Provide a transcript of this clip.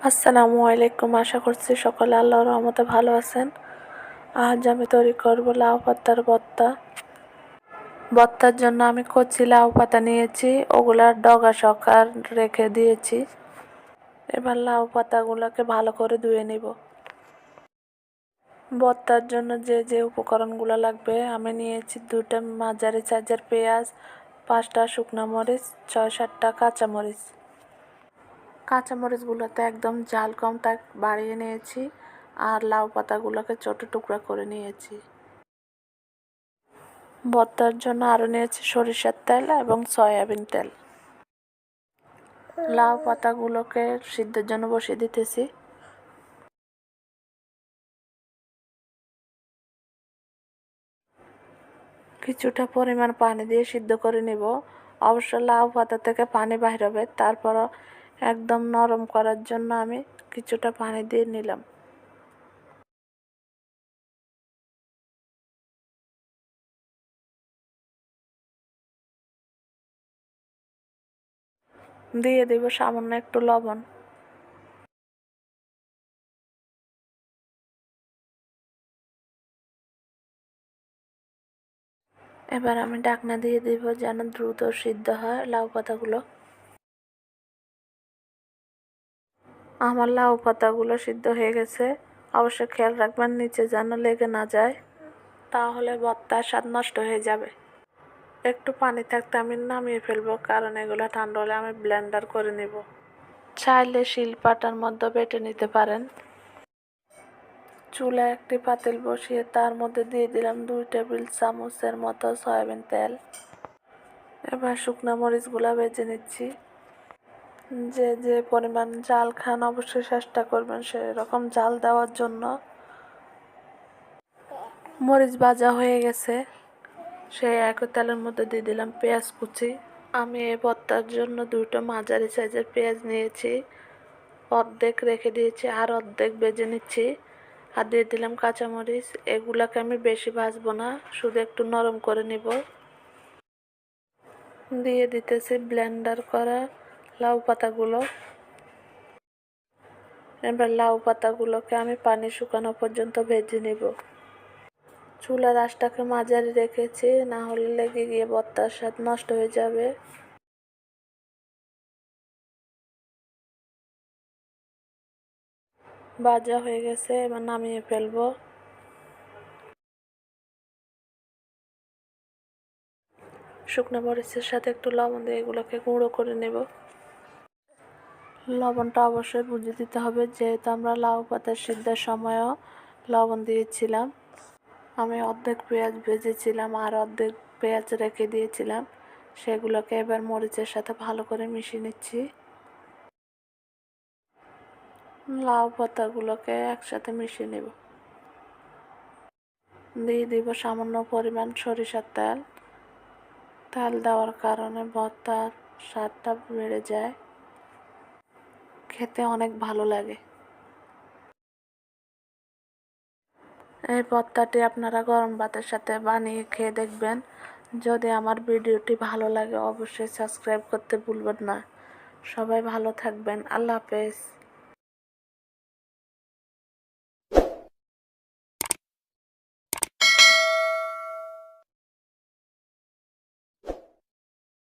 আসসালামু আলাইকুম। আশা করছি সকলে আল্লাহর রহমতে ভালো আছেন। আজ আমি তৈরি করব লাউ পাতার ভর্তা। ভর্তার জন্য আমি কচি লাউ পাতা নিয়েছি, ওগুলার ডগা সকার রেখে দিয়েছি। এবার লাউ পাতাগুলোকে ভালো করে ধুয়ে নিব। ভর্তার জন্য যে যে উপকরণগুলো লাগবে আমি নিয়েছি 2টা মাঝারি সাইজের পেঁয়াজ, 5টা শুকনো মরিচ, 6-7টা কাঁচামরিচ। কাঁচামরিচগুলোতে একদম ঝাল কম তা বাড়িয়ে নিয়েছি, আর লাউ পাতাগুলোকে ছোট টুকরা করে নিয়েছি। ভর্তার জন্য আরও নিয়েছি সরিষার তেল এবং সয়াবিন তেল। লাউ পাতাগুলোকে সিদ্ধের জন্য বসিয়ে দিতেছি। কিছুটা পরিমাণ পানি দিয়ে সিদ্ধ করে নিব। অবশ্য লাউ পাতা থেকে পানি বাইর হবে, তারপরও একদম নরম করার জন্য আমি কিছুটা পানি দিয়ে নিলাম। দিয়ে দেব সামান্য একটু লবণ। এবার আমি ঢাকনা দিয়ে দিব যেন দ্রুত সিদ্ধ হয় লাউ পাতাগুলো। আমার লাউ পাতাগুলো সিদ্ধ হয়ে গেছে। অবশ্যই খেয়াল রাখবেন নিচে যেন লেগে না যায়, তাহলে ভর্তার স্বাদ নষ্ট হয়ে যাবে। একটু পানি থাকতে আমি নামিয়ে ফেলবো, কারণ এগুলো ঠান্ডা হলে আমি ব্লেন্ডার করে নেব। চাইলে শিলপাটার মধ্যে বেটে নিতে পারেন। চুলায় একটি পাতিল বসিয়ে তার মধ্যে দিয়ে দিলাম 2 টেবিল চামচের মতো সয়াবিন তেল। এবার শুকনো মরিচগুলো ভেজে নিচ্ছি। যে যে পরিমাণ ঝাল খান অবশ্যই চেষ্টা করবেন সেরকম ঝাল দেওয়ার জন্য। মরিচ ভাজা হয়ে গেছে, সেই একই তেলের মধ্যে দিয়ে দিলাম পেঁয়াজ কুচি। আমি এই ভর্তার জন্য 2টা মাঝারি সাইজের পেঁয়াজ নিয়েছি, অর্ধেক রেখে দিয়েছি আর অর্ধেক ভেজে নিচ্ছি। আর দিয়ে দিলাম কাঁচামরিচ। এগুলাকে আমি বেশি ভাজবো না, শুধু একটু নরম করে নিব। দিয়ে দিতেছি ব্লেন্ডার করা লাউ পাতাগুলো। এবার লাউ পাতাগুলোকে আমি পানি শুকানো পর্যন্ত ভেজে নিব। চুলার আঁচটাকে মাঝারি রেখেছি, না হলে লেগে গিয়ে ভর্তার স্বাদ নষ্ট হয়ে যাবে। ভাজা হয়ে গেছে, এবার নামিয়ে ফেলবো। শুকনো মরিচের সাথে একটু লবণ দিয়ে এগুলোকে গুঁড়ো করে নেব। লবণটা অবশ্যই বুঝে দিতে হবে, যেহেতু আমরা লাউ পাতা সিদ্ধের সময়ও লবণ দিয়েছিলাম। আমি অর্ধেক পেঁয়াজ ভেজেছিলাম আর অর্ধেক পেঁয়াজ রেখে দিয়েছিলাম, সেগুলোকে এবার মরিচের সাথে ভালো করে মিশিয়ে নিচ্ছি। লাউ পাতাগুলোকে একসাথে মিশিয়ে নেব। দিয়ে দিব সামান্য পরিমাণ সরিষার তেল। তেল দেওয়ার কারণে ভর্তার স্বাদটা বেড়ে যায়, খেতে অনেক ভালো লাগে। এই ভর্তাটি আপনারা গরম ভাতের সাথে বানিয়ে খেয়ে দেখবেন। যদি আমার ভিডিওটি ভালো লাগে অবশ্যই সাবস্ক্রাইব করতে ভুলবেন না। সবাই ভালো থাকবেন। আল্লাহ হাফেজ।